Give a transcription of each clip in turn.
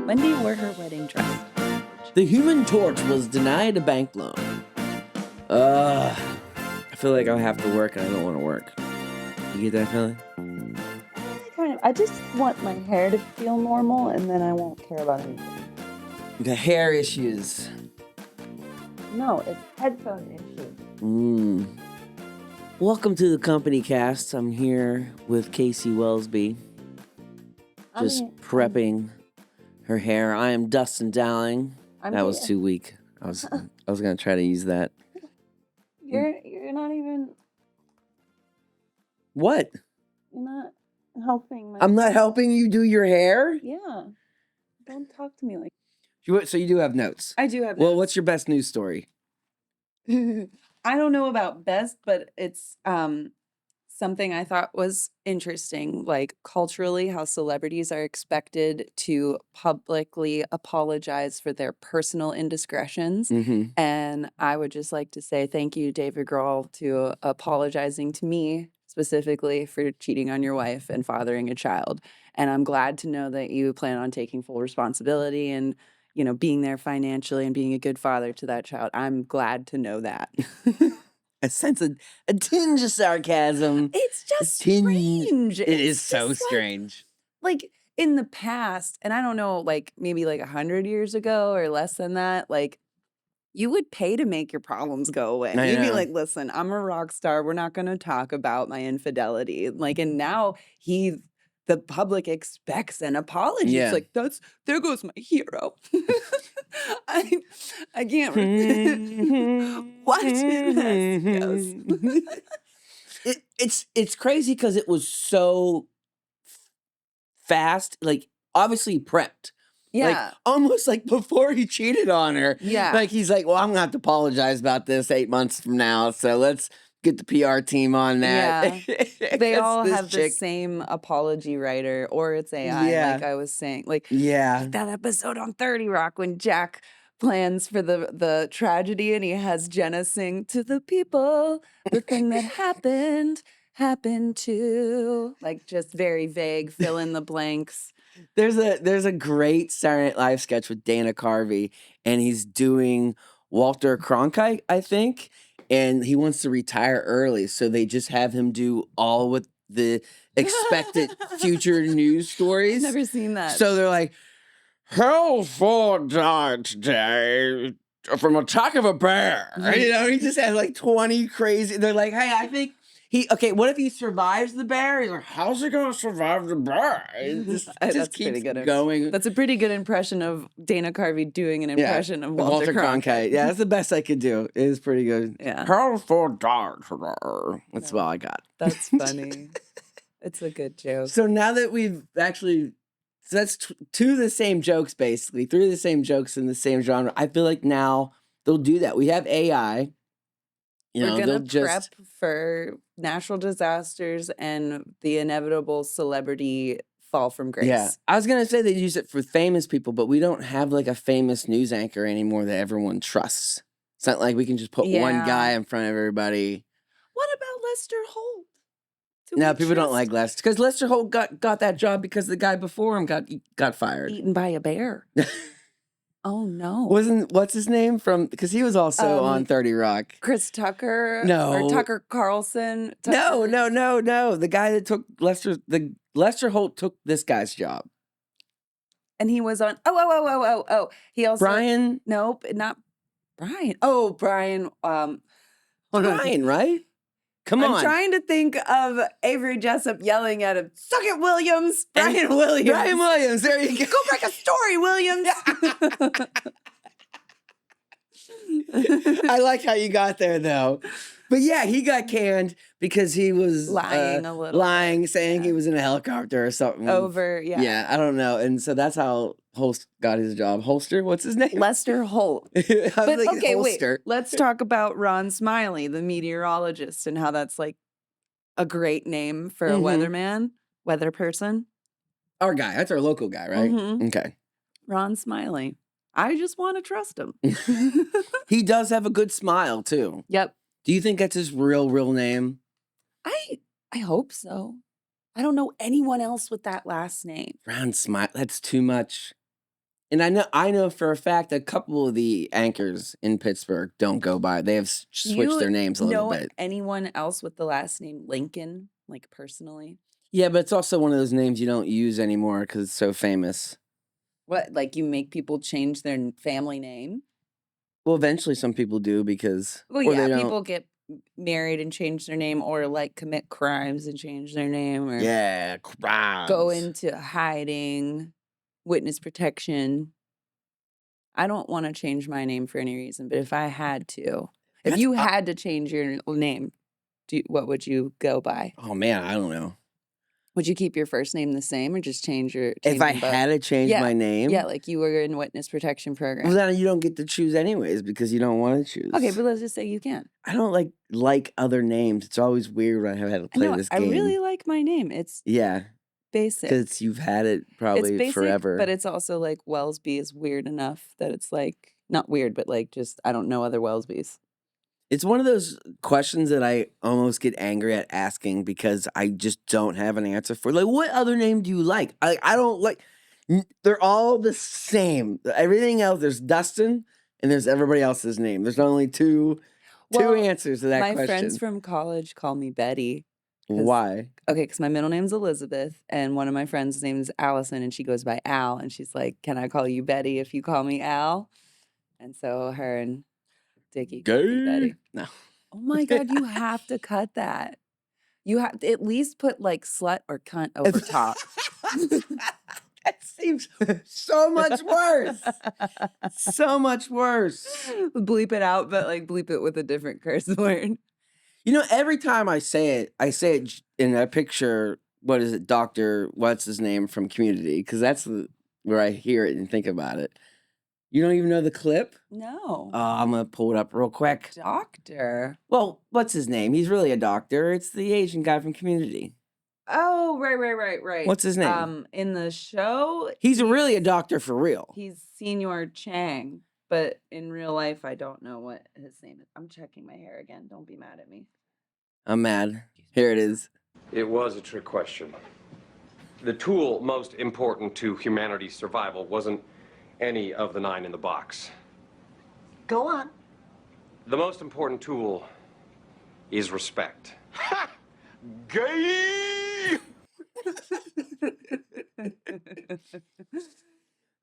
Wendy wore her wedding dress. The Human Torch was denied a bank loan. I feel like I have to work and I don't want to work. You get that feeling? I just want my hair to feel normal, and then I won't care about anything. The hair issues. No, it's headphone issues. Welcome to the Company Cast. I'm here with Casey Wellsby. Prepping her hair. I am Dustin Dowling. That was too weak. I was gonna try to use that. You're not even. What? You're not helping. I'm not helping you do your hair? Yeah. Don't talk to me like. So you do have notes? I do have notes. Well, what's your best news story? I don't know about best, but it's something I thought was interesting, like culturally, how celebrities are expected to publicly apologize for their personal indiscretions. Mm-hmm. And I would just like to say thank you, David Grohl, to apologizing to me specifically for cheating on your wife and fathering a child. And I'm glad to know that you plan on taking full responsibility and, being there financially and being a good father to that child. I'm glad to know that. I sense a tinge of sarcasm. It's just strange. It is so strange. Like in the past, and I don't know, like maybe like 100 years ago or less than that, like you would pay to make your problems go away. You'd be like, listen, I'm a rock star. We're not going to talk about my infidelity. Like, and now the public expects an apology. Yeah. It's like, there goes my hero. I can't. Watch it. It's crazy because it was so fast. Like, obviously prepped. Yeah. Like, almost like before he cheated on her. Yeah. Like, he's like, well, I'm going to have to apologize about this 8 months from now. So let's get the PR team on that. Yeah. They all have the same apology writer, or it's AI, like I was saying. Like that episode on 30 Rock when Jack plans for the tragedy and he has Jenna sing, "To the people, the thing that happened to," like just very vague, fill in the blanks. There's a great Saturday Night Live sketch with Dana Carvey, and he's doing Walter Cronkite, I think, and he wants to retire early, so they just have him do all with the expected future news stories. I've never seen that. So they're like, Halford died today from attack of a bear. He just has like 20 crazy. They're like, hey, I think what if he survives the bear? He's like, how's he going to survive the bear? It just keeps going. That's a pretty good impression of Dana Carvey doing an impression of Walter Cronkite. Yeah, that's the best I could do. It is pretty good. Yeah. Halford died today. That's all I got. That's funny. It's a good joke. So now that we've actually... So that's two of the same jokes, basically. 3 of the same jokes in the same genre. I feel like now they'll do that. We have AI. We're going to prep for natural disasters and the inevitable celebrity fall from grace. Yeah. I was going to say they use it for famous people, but we don't have like a famous news anchor anymore that everyone trusts. It's not like we can just put one guy in front of everybody. What about Lester Holt? No, people don't like Lester because Lester Holt got that job because the guy before him got fired. Eaten by a bear. Oh no! What's his name from? Because he was also on 30 Rock. Chris Tucker. No, or Tucker Carlson. No. The guy that took Lester Holt took this guy's job, and he was on. Oh. He also Brian. Nope, not Brian. Oh, Brian. Brian, right? Come on. I'm trying to think of Avery Jessup yelling at him, "Suck it, Williams!" Brian Williams. Brian Williams, there you go. Go break a story, Williams. I like how you got there, though. But yeah, he got canned because he was lying, saying he was in a helicopter or something. Yeah, I don't know. And so that's how Holst got his job. Holster, what's his name? Lester Holt. But okay, Holster. Wait. Let's talk about Ron Smiley, the meteorologist, and how that's like a great name for a weather person. Our guy. That's our local guy, right? Mm-hmm. Okay. Ron Smiley. I just want to trust him. He does have a good smile, too. Yep. Do you think that's his real name? I hope so. I don't know anyone else with that last name. Ron Smiley. That's too much. And I know for a fact a couple of the anchors in Pittsburgh don't go by. They have switched their names a little bit. Anyone else with the last name Lincoln, like personally? Yeah, but it's also one of those names you don't use anymore because it's so famous. What, like you make people change their family name? Well, eventually some people do because... Well, yeah, people get married and change their name, or like commit crimes and change their name, or crimes. Go into hiding, witness protection. I don't want to change my name for any reason, but if I had to, if you had to change your name, what would you go by? Oh man, I don't know. Would you keep your first name the same, or just change if I had to change my name? Yeah, like you were in witness protection program. Well, then you don't get to choose anyways because you don't want to choose. Okay, but let's just say you can. I don't like other names. It's always weird when I have had to play this game. I really like my name. It's basic. Because you've had it probably it's basic, forever. But it's also like Wellesby is weird enough that it's like not weird, but like just I don't know other Wellesbys. It's one of those questions that I almost get angry at asking because I just don't have an answer for. Like, what other name do you like? I don't like. They're all the same. Everything else, there's Dustin and there's everybody else's name. There's only two answers to that question. My friends from college call me Betty. Why? Okay, because my middle name's Elizabeth, and one of my friends' name is Allison, and she goes by Al, and she's like, "Can I call you Betty if you call me Al?" And so her and Dickie call me Betty. No. Oh my God, you have to cut that. You have to at least put like slut or cunt over top. That seems so much worse. So much worse. Bleep it out, but like bleep it with a different curse word. You know, every time I say it in a picture, what is it, Dr. What's his name from Community? Because that's where I hear it and think about it. You don't even know the clip? No. I'm going to pull it up real quick. Doctor? Well, what's his name? He's really a doctor. It's the Asian guy from Community. Oh, right. What's his name? In the show, he's really a doctor for real. He's Senior Chang, but in real life, I don't know what his name is. I'm checking my hair again. Don't be mad at me. I'm mad. Here it is. It was a trick question. The tool most important to humanity's survival wasn't any of the 9 in the box. Go on. The most important tool is respect. Ha! Gay!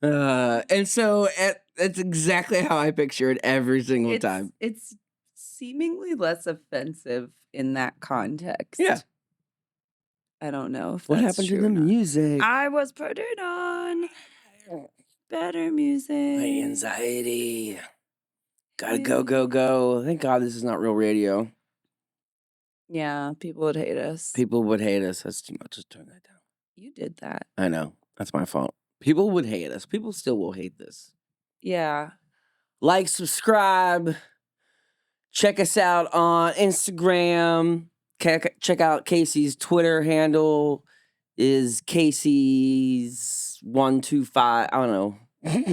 And so that's exactly how I picture it every single time. It's seemingly less offensive in that context. Yeah. I don't know if what happened to the music. I was putting on better music. My anxiety. Gotta go. Thank God this is not real radio. Yeah, people would hate us. People would hate us. That's too much. Just turn that down. You did that. I know. That's my fault. People would hate us. People still will hate this. Yeah. Like, subscribe. Check us out on Instagram. Check out Casey's Twitter handle is Casey's125. I don't know.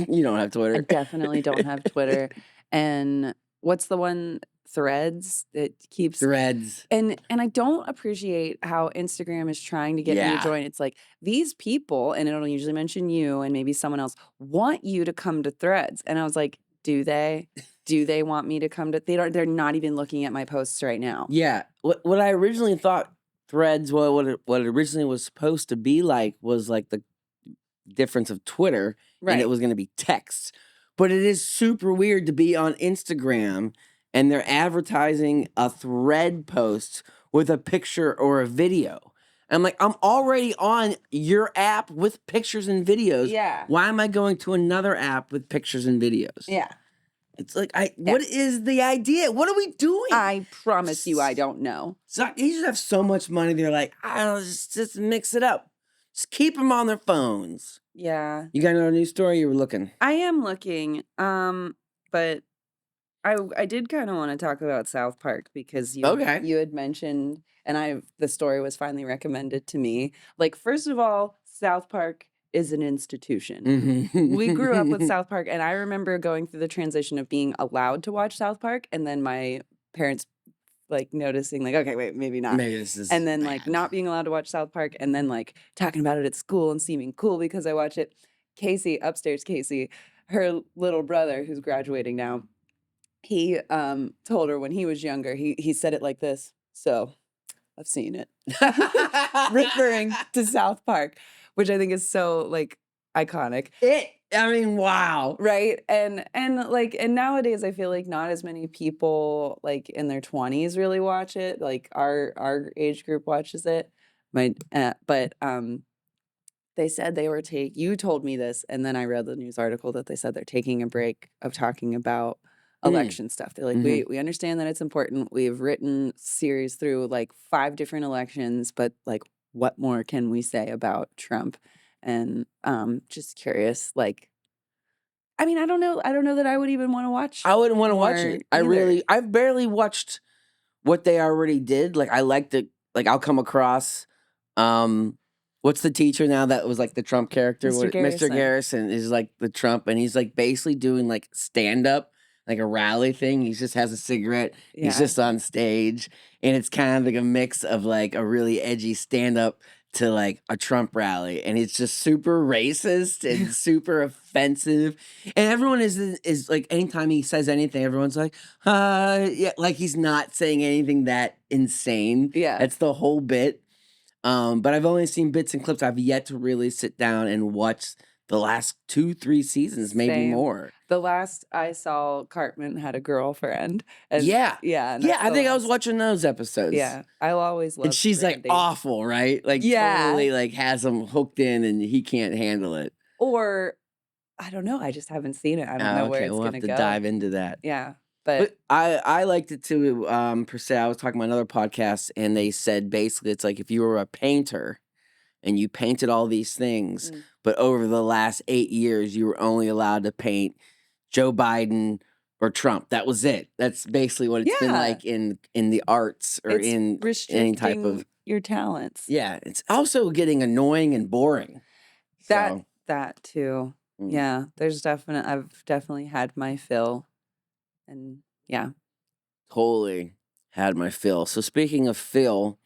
You don't have Twitter. I definitely don't have Twitter. And what's the one? Threads that keeps Threads. And I don't appreciate how Instagram is trying to get me to join. It's like these people, and it'll usually mention you and maybe someone else, want you to come to Threads. And I was like, do they? Do they want me to come to? They're not even looking at my posts right now. Yeah. What I originally thought Threads, what it originally was supposed to be like was like the difference of Twitter, and it was going to be text. But it is super weird to be on Instagram and they're advertising a thread post with a picture or a video. I'm like, I'm already on your app with pictures and videos. Yeah. Why am I going to another app with pictures and videos? Yeah. It's like, what is the idea? What are we doing? I promise you, I don't know. So you just have so much money. They're like, just mix it up. Just keep them on their phones. Yeah. You got another news story? You were looking. I am looking. But I did kind of want to talk about South Park because you had mentioned, and the story was finally recommended to me. Like, first of all, South Park is an institution. Mm-hmm. We grew up with South Park, and I remember going through the transition of being allowed to watch South Park, and then my parents like noticing like, okay, wait, maybe not. Maybe this is and then bad. Like not being allowed to watch South Park, and then like talking about it at school and seeming cool because I watch it. Casey, upstairs Casey, her little brother who's graduating now, he told her when he was younger, he said it like this. So I've seen it. Referring to South Park, which I think is so like iconic. I mean, wow. Right. And nowadays I feel like not as many people like in their 20s really watch it. Like our age group watches it. But they said they were you told me this, and then I read the news article that they said they're taking a break of talking about election stuff. They're like, we understand that it's important. We've written series through like 5 different elections, but like what more can we say about Trump? And just curious, like I mean, I don't know that I would even want to watch. I wouldn't want to watch it. I've barely watched what they already did. Like I like to I'll come across what's the teacher now that was like the Trump character? Mr. Garrison is like the Trump, and he's like basically doing like stand up, like a rally thing. He just has a cigarette. Yeah. He's just on stage, and it's kind of like a mix of like a really edgy stand up to like a Trump rally, and it's just super racist and super offensive. And everyone is like, anytime he says anything, everyone's like, yeah, like he's not saying anything that insane. Yeah. That's the whole bit. But I've only seen bits and clips. I've yet to really sit down and watch the last 2-3 seasons, maybe more. The last I saw, Cartman had a girlfriend. And yeah. Yeah. Yeah, I think I was watching those episodes. Yeah. I'll always love And she's Brandy. like awful, right? Like totally like has him hooked in and he can't handle it. Or, I don't know. I just haven't seen it. I don't know where it's going to go. We'll have to dive into that. Yeah. But I liked it too, per se. I was talking about another podcast, and they said basically it's like if you were a painter and you painted all these things, but over the last 8 years, you were only allowed to paint Joe Biden or Trump. That was it. That's basically what it's been like in the arts or in any type of your talents. Yeah, it's also getting annoying and boring. That too. Yeah, I've definitely had my fill. And yeah. Totally had my fill. So speaking of fill,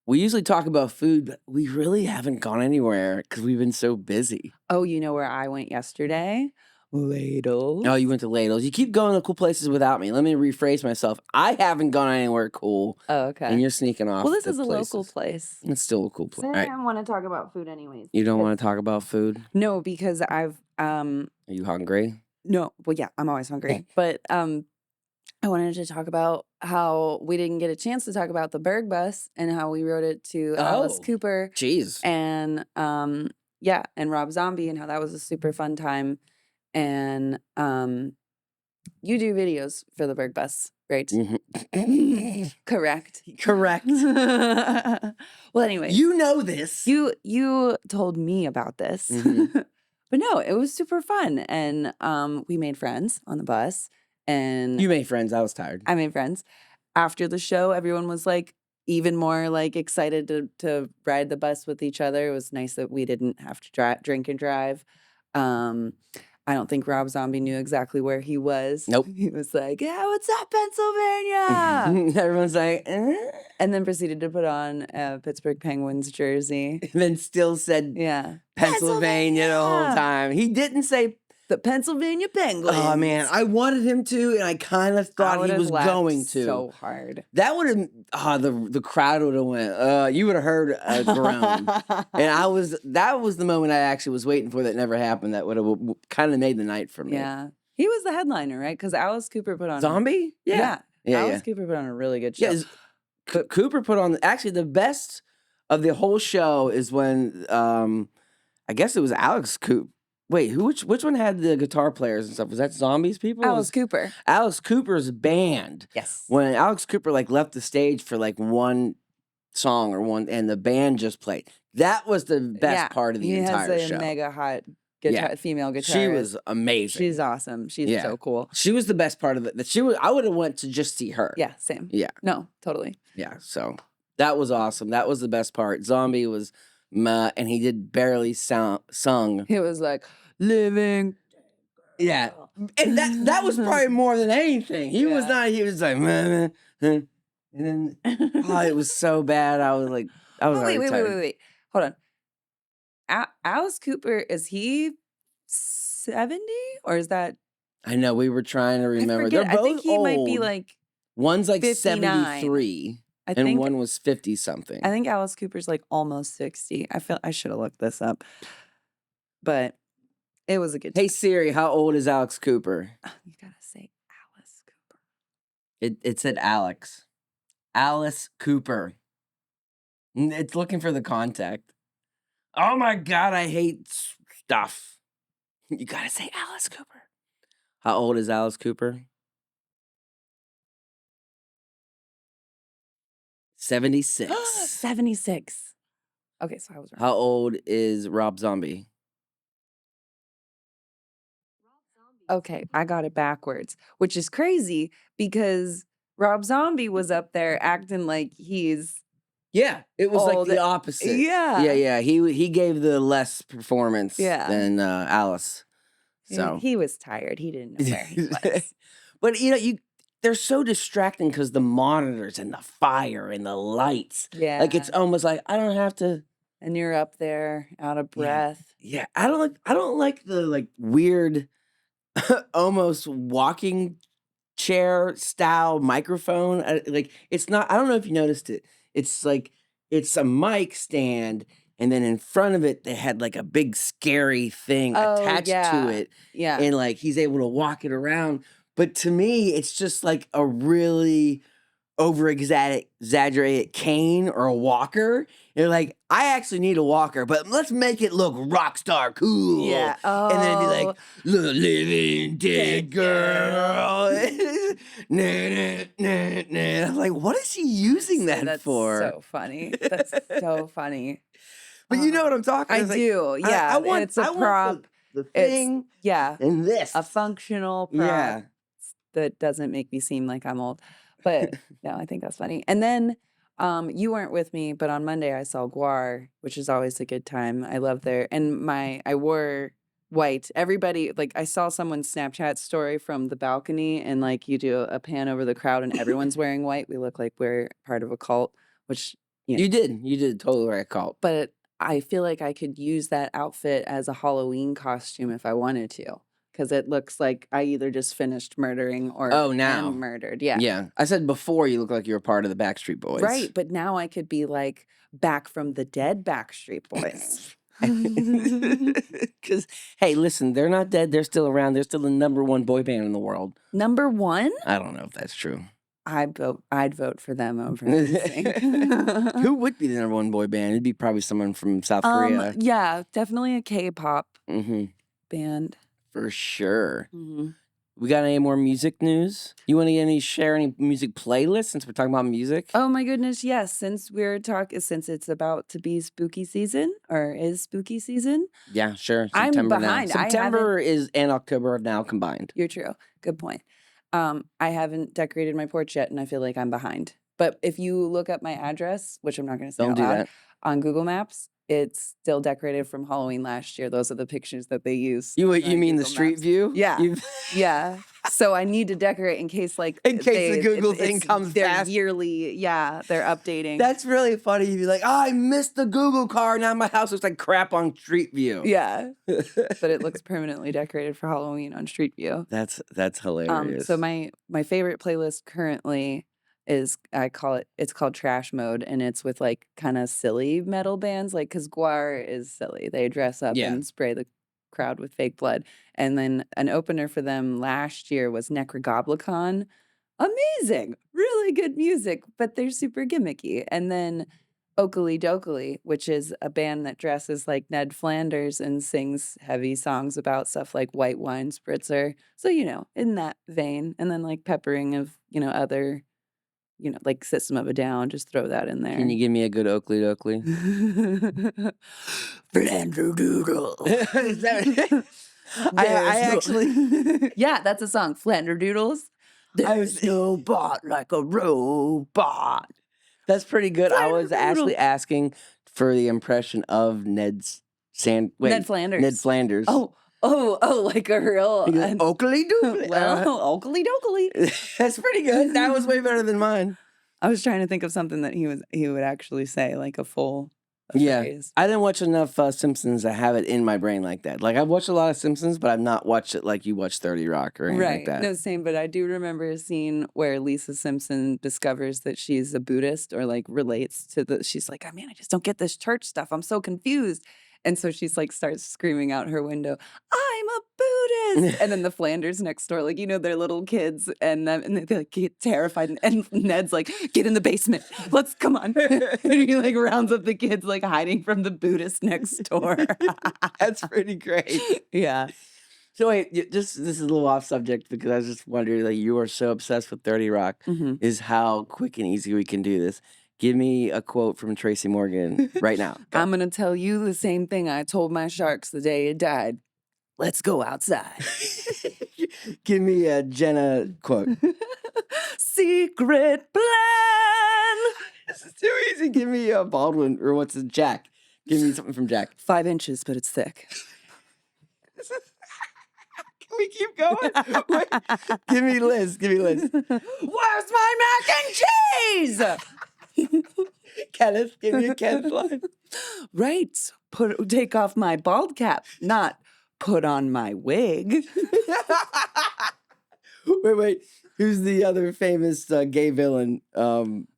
we usually talk about food, but we really haven't gone anywhere because we've been so busy. Oh, you know where I went yesterday? Ladles. Oh, you went to Ladles. You keep going to cool places without me. Let me rephrase myself. I haven't gone anywhere cool. Oh, okay. And you're sneaking off. Well, this is a local place. It's still a cool place. I don't want to talk about food anyways. You don't want to talk about food? No, because Are you hungry? No. Well, yeah, I'm always hungry. But I wanted to talk about how we didn't get a chance to talk about the Berg bus and how we rode it to Alice Cooper. Jeez. And and Rob Zombie, and how that was a super fun time. And you do videos for the Berg bus, right? Correct. Well, anyway. You know this. You told me about this. But no, it was super fun. And we made friends on the bus. And you made friends. I was tired. I made friends. After the show, everyone was like even more like excited to ride the bus with each other. It was nice that we didn't have to drink and drive. I don't think Rob Zombie knew exactly where he was. Nope. He was like, yeah, what's up, Pennsylvania? Everyone's like, And then proceeded to put on a Pittsburgh Penguins jersey. And then still said Pennsylvania the whole time. He didn't say the Pennsylvania Penguins. Oh, man. I wanted him to, and I kind of thought he was going to. So hard. That would have, the crowd would have went, you would have heard a groan. And that was the moment I actually was waiting for that never happened. That would have kind of made the night for me. Yeah. He was the headliner, right? Because Alice Cooper put on. Zombie? Yeah. Alice Cooper put on a really good show. Yeah, Cooper put on, actually, the best of the whole show is when, I guess it was Alex Cooper. Wait, which one had the guitar players and stuff? Was that Zombies people? Alice Cooper. Alice Cooper's band. Yes. When Alex Cooper left the stage for one song and the band just played. That was the best part of the entire show. He has a mega hot female guitarist. She was amazing. She's awesome. She's so cool. She was the best part of it. I would have went to just see her. Yeah, same. Yeah. No, totally. Yeah, so that was awesome. That was the best part. Zombie was and he did barely sung. He was like, living. Yeah. And that was probably more than anything. He was like, and then, it was so bad. I was like, wait. Hold on. Alice Cooper, is he 70? Or is that... I know, we were trying to I remember. They're forget. I think both he might be old. like One's like 59. 73, I and think one was I 50-something. think Alice Cooper's like almost 60. I feel I should have looked this up. But it was a good time. Hey Siri, how old is Alex Cooper? You gotta say Alice Cooper. It said Alex. Alice Cooper. It's looking for the contact. Oh my God, I hate stuff. You gotta say Alice Cooper. How old is Alice Cooper? 76. 76. Okay, so I was wrong. How old is Rob Zombie? Okay, I got it backwards, which is crazy because Rob Zombie was up there acting like he's... Yeah, it was like old. the opposite. Yeah. Yeah. He gave the less performance than Alice. So He was tired. He didn't know where he was. But they're so distracting because the monitors and the fire and the lights. Yeah. Like it's almost like I don't have to. And you're up there out of breath. Yeah. I don't like the like weird almost walking chair style microphone. Like it's not. I don't know if you noticed it. It's like it's a mic stand, and then in front of it they had like a big scary thing attached to it. Yeah. And like he's able to walk it around. But to me, it's just like a really exaggerated cane or a walker. You're like, I actually need a walker, but let's make it look rock star cool. Yeah. And then it'd be like, the living dead girl. I'm like, what is he using that for? That's so funny. That's so funny. But you know what I'm talking I about? do. Yeah. I want, it's a I want prop. the thing and this. A functional prop that doesn't make me seem like I'm old. But no, I think that's funny. And then you weren't with me, but on Monday I saw Guar, which is always a good time. I love and I wore white. Everybody, like I saw someone's Snapchat story from the balcony and like you do a pan over the crowd and everyone's wearing white. We look like we're part of a cult, which you did totally right cult. But I feel like I could use that outfit as a Halloween costume if I wanted to. Because it looks like I either just finished murdering or am murdered. Yeah. Yeah. I said before you look like you were part of the Backstreet Boys. Right. But now I could be like back from the dead Backstreet Boys. Because, hey, listen, they're not dead. They're still around. They're still the #1 boy band in the world. Number one? I don't know if that's true. I'd vote for them over Who would be the #1 boy band? It'd be probably someone from South Korea. Yeah, definitely a K-pop band. For sure. We got any more music news? You want to share any music playlists since we're talking about music? Oh my goodness, yes. Since it's about to be spooky season or is spooky season. Yeah, sure. I'm September behind. Now. September and October are now combined. You're true. Good point. I haven't decorated my porch yet, and I feel like I'm behind. But if you look up my address, which I'm not going to say out loud, on Google Maps, it's still decorated from Halloween last year. Those are the pictures that they use. You mean the street view? Yeah. Yeah. So I need to decorate in case the Google thing comes fast. Yearly, they're updating. That's really funny. You'd be like, oh, I missed the Google car. Now my house looks like crap on Street View. Yeah. But it looks permanently decorated for Halloween on Street View. That's hilarious. So my favorite playlist currently is it's called Trash Mode, and it's with like kind of silly metal bands, like because Guar is silly. They dress up and spray the crowd with fake blood. And then an opener for them last year was Necrogoblicon. Amazing, really good music, but they're super gimmicky. And then Oakley Dokley, which is a band that dresses like Ned Flanders and sings heavy songs about stuff like White Wine Spritzer. So in that vein, and then like peppering of other. Like System of a Down, just throw that in there. Can you give me a good Oakley Dokley? Flanderdoodle. I actually... Yeah, that's a song. Flanderdoodles. There's no bot like a robot. That's pretty good. I was actually asking for the impression of Ned Flanders. Ned Flanders. Oh, like a real... Oakley Dokley. Well, Oakley Dokley. That's pretty good. That was way better than mine. I was trying to think of something that he would actually say, like a full phrase. I didn't watch enough Simpsons to have it in my brain like that. Like, I've watched a lot of Simpsons, but I've not watched it like you watch 30 Rock or anything like that. No, same, but I do remember a scene where Lisa Simpson discovers that she's a Buddhist or like relates to she's like, I mean, I just don't get this church stuff. I'm so confused. And so she's like, starts screaming out her window, I'm a Buddhist. And then the Flanders next door, like, you know, they're little kids and they like get terrified. And Ned's like, get in the basement. Let's come on. And he like rounds up the kids, like hiding from the Buddhist next door. That's pretty great. Yeah. So wait, this is a little off subject because I was just wondering, like, you are so obsessed with 30 Rock, is how quick and easy we can do this. Give me a quote from Tracy Morgan right now. Go. I'm going to tell you the same thing I told my sharks the day it died. Let's go outside. Give me a Jenna quote. Secret plan. This is too easy. Give me a Baldwin, or what's it, Jack. Give me something from Jack. 5 inches, but it's thick. Can we keep going? Wait, give me Liz. Where's my mac and cheese? Kenneth, give me a Kenneth line. Right. Take off my bald cap, not put on my wig. Wait. Who's the other famous gay villain?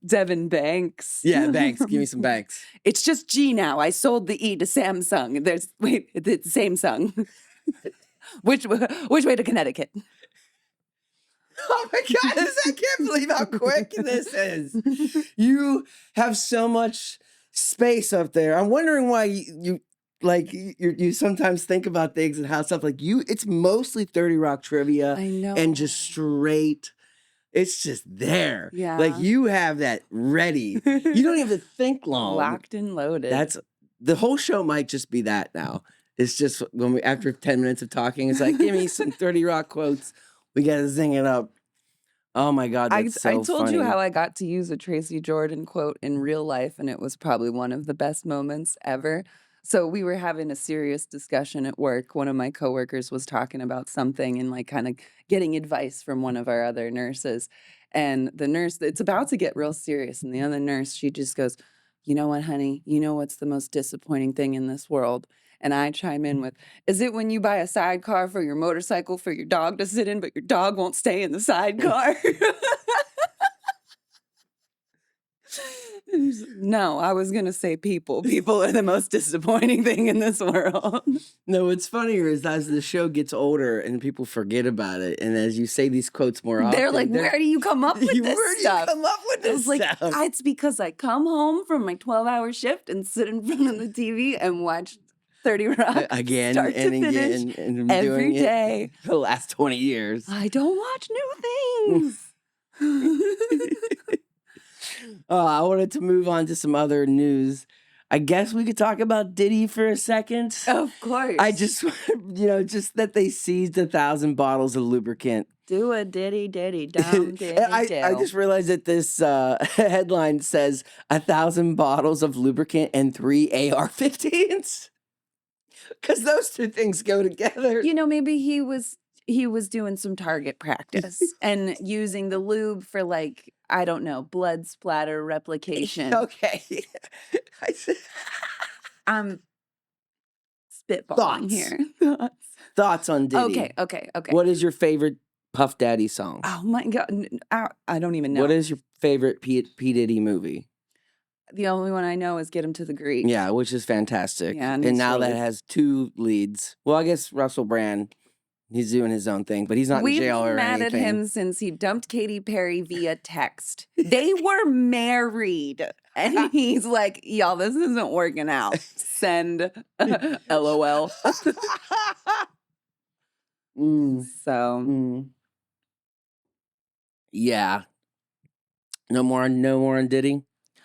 Devin Banks. Yeah, Banks. Give me some Banks. It's just G now. I sold the E to Samsung. It's the same song. Which way to Connecticut? Oh my God, I can't believe how quick this is. You have so much space up there. I'm wondering why you sometimes think about things and how stuff like it's mostly 30 Rock trivia. I know. And just straight, it's just there. Yeah. Like you have that ready. You don't even have to think long. Locked and loaded. The whole show might just be that now. It's just when after 10 minutes of talking, it's like, give me some 30 Rock quotes. We got to zing it up. Oh my God, that's so I told funny. you how I got to use a Tracy Jordan quote in real life, and it was probably one of the best moments ever. So we were having a serious discussion at work. One of my coworkers was talking about something and like kind of getting advice from one of our other nurses. And the nurse, it's about to get real serious. And the other nurse, she just goes, you know what, honey? You know what's the most disappointing thing in this world? And I chime in with, is it when you buy a sidecar for your motorcycle for your dog to sit in, but your dog won't stay in the sidecar? No, I was going to say people. People are the most disappointing thing in this world. No, what's funnier is as the show gets older and people forget about it, and as you say these quotes more often, they're like, where do you come up with this where do stuff? you come up with this like, stuff? It's because I come home from my 12-hour shift and sit in front of the TV and watch 30 Rock again start and to finish, again and every doing day. It for the last 20 years. I don't watch new things. I wanted to move on to some other news. I guess we could talk about Diddy for a second. Of course. I just, just that they seized 1,000 bottles of lubricant. Do a diddy, dum, diddy, I just realized that this headline says 1,000 bottles of lubricant and 3 AR-15s. Because those two things go together. You know, maybe he was doing some target practice and using the lube for like, I don't know, blood splatter replication. Okay. I'm spitballing here. Thoughts on Diddy. Okay. What is your favorite Puff Daddy song? Oh my God. I don't even know. What is your favorite P. Diddy movie? The only one I know is Get Him to the Greek. Yeah, which is fantastic. Yeah, and now that has 2 leads. Well, I guess Russell Brand, he's doing his own thing, but he's not in jail or anything. We've been mad at him since he dumped Katy Perry via text. They were married. And he's like, y'all, this isn't working out. Send LOL. So. Yeah. No more on Diddy?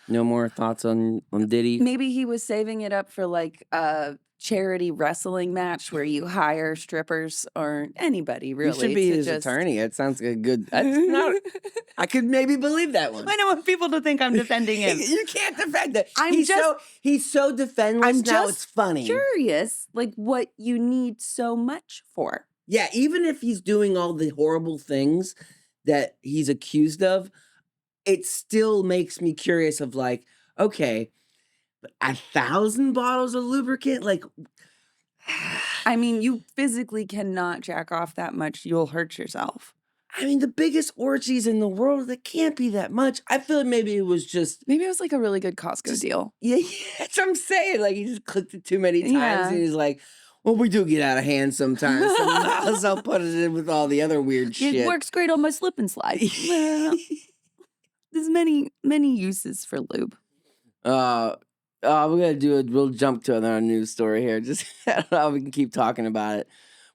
No more thoughts on Diddy? Maybe he was saving it up for like a charity wrestling match where you hire strippers or anybody really. You should be his attorney. It sounds like a good. I could maybe believe that one. I don't want people to think I'm defending him. You can't defend it. He's so defenseless. I'm now just it's funny. Curious, like what you need so much for. Yeah, even if he's doing all the horrible things that he's accused of, it still makes me curious of like, okay, 1,000 bottles of lubricant? Like, I mean, you physically cannot jack off that much. You'll hurt yourself. I mean, the biggest orgies in the world, that can't be that much. I feel like maybe it was just... Maybe it was like a really good Costco deal. Yeah, that's what I'm saying. Like, he just clicked it too many times, Yeah. and he's like, well, we do get out of hand sometimes, so might as well put it in with all the other weird shit. It works great on my slip and slide. Well, there's many uses for lube. We're we'll jump to another news story here. Just, I don't know how we can keep talking about it.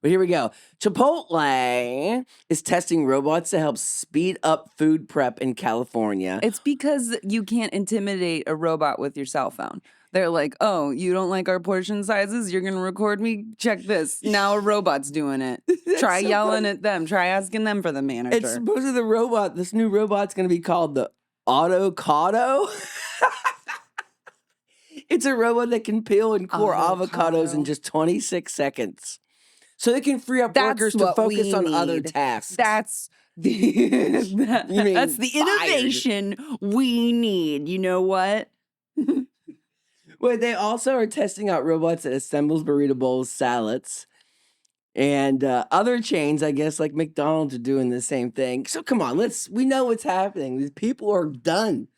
But here we go. Chipotle is testing robots to help speed up food prep in California. It's because you can't intimidate a robot with your cell phone. They're like, oh, you don't like our portion sizes? You're going to record me? Check this. Now a robot's doing it. Try so yelling at them. Try asking them for the manager. It's supposedly this new robot's going to be called the Avocado. It's a robot that can peel and core avocados in just 26 seconds. So they can free up workers to focus on other tasks. That's that's the innovation we need. You know what? Well, they also are testing out robots that assembles burrito bowls, salads, and other chains, I guess, like McDonald's are doing the same thing. So come on, we know what's happening. These people are done.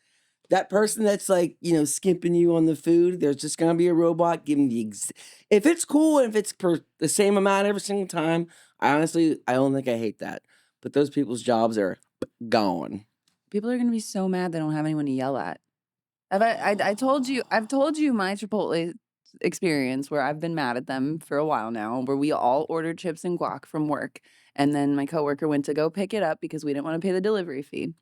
That person that's like, skimping you on the food, there's just going to be a robot giving if it's cool and if it's the same amount every single time, I don't think I hate that. But those people's jobs are gone. People are going to be so mad they don't have anyone to yell at. I've told you my Chipotle experience where I've been mad at them for a while now, where we all ordered chips and guac from work. And then my coworker went to go pick it up because we didn't want to pay the delivery fee.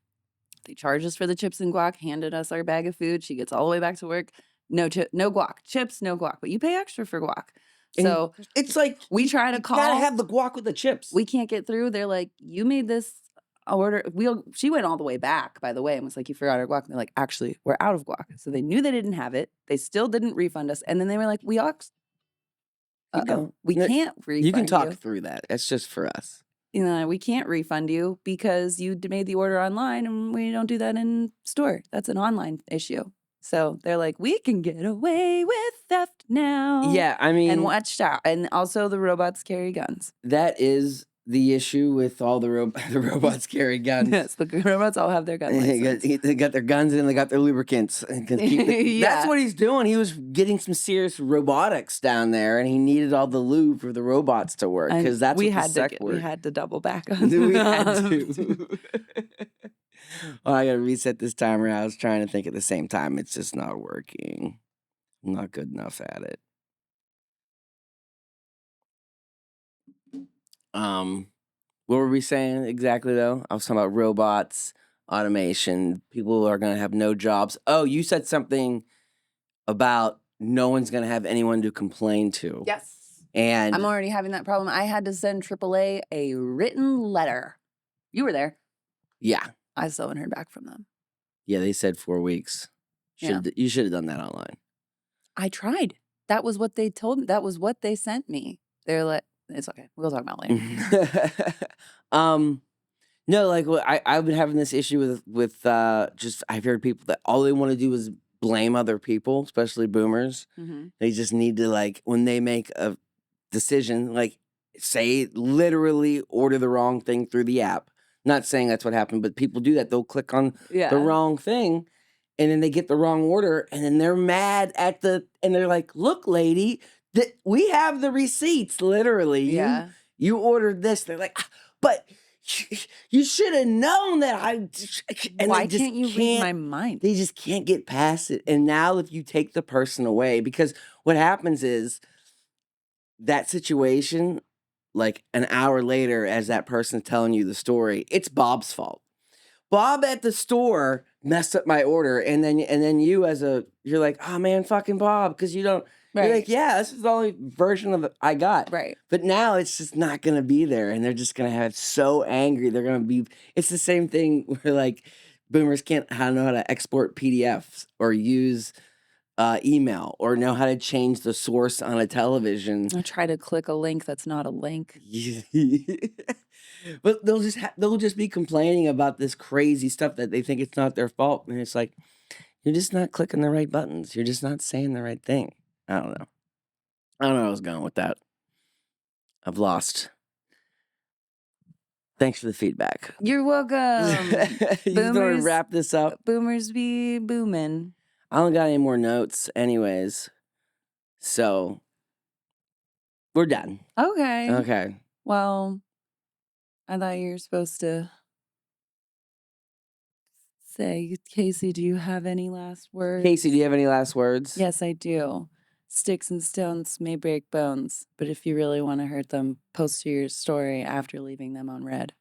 They charged us for the chips and guac, handed us our bag of food. She gets all the way back to work. No guac. Chips, no guac. But you pay extra for guac. So it's like we try to call. You gotta have the guac with the chips. We can't get through. They're like, you made this order. She went all the way back, by the way, and was like, you forgot our guac. And they're like, actually, we're out of guac. So they knew they didn't have it. They still didn't refund us. And then they were like, we can't refund you. Can talk through that. That's just for us. We can't refund you because you made the order online and we don't do that in store. That's an online issue. So they're like, we can get away with theft now. Yeah, I mean. And watch out. And also the robots carry guns. That is the issue with all the robots carry guns. Yes, the robots all have their gun license. They got their guns and they got their lubricants. That's what he's doing. He was getting some serious robotics down there, and he needed all the lube for the robots to work because that's we had to double back on. We had to. Oh, I got to reset this timer. I was trying to think at the same time. It's just not working. I'm not good enough at it. What were we saying exactly though? I was talking about robots, automation. People are going to have no jobs. Oh, you said something about no one's going to have anyone to complain to. Yes. And I'm already having that problem. I had to send AAA a written letter. You were there. Yeah. I still haven't heard back from them. Yeah, they said 4 weeks. You should have done that online. I tried. That was what they told me. That was what they sent me. They're like, it's okay. We'll talk about it later. No, like I've been having this issue with just I've heard people that all they want to do is blame other people, especially boomers. Mm-hmm. They just need to, like, when they make a decision, like, say literally order the wrong thing through the app. Not saying that's what happened, but people do that. They'll click on the wrong thing, and then they get the wrong order, and then they're mad and they're like, "Look, lady, we have the receipts. Literally, you ordered this." They're like, "But you should have known that And why can't you read my mind? They just can't get past it. And now, if you take the person away, because what happens is that situation. Like an hour later, as that person's telling you the story, it's Bob's fault. Bob at the store messed up my order, and then you're like, oh man, fucking Bob, because you don't. Right. You're like, yeah, this is the only version of it I got. Right. But now it's just not gonna be there, and they're just gonna have so angry. They're gonna be. It's the same thing where like boomers can't know how to export PDFs or use email or know how to change the source on a television. I try to click a link that's not a link. But they'll just be complaining about this crazy stuff that they think it's not their fault, and it's like, You're just not clicking the right buttons. You're just not saying the right thing. I don't know. I don't know where I was going with that. I've lost. Thanks for the feedback. You're welcome. You just want to wrap this up? Boomers be booming. I don't got any more notes anyways. So, we're done. Okay. Okay. Well, I thought you were supposed to say, Casey, do you have any last words? Casey, do you have any last words? Yes, I do. Sticks and stones may break bones, but if you really want to hurt them, post your story after leaving them on red.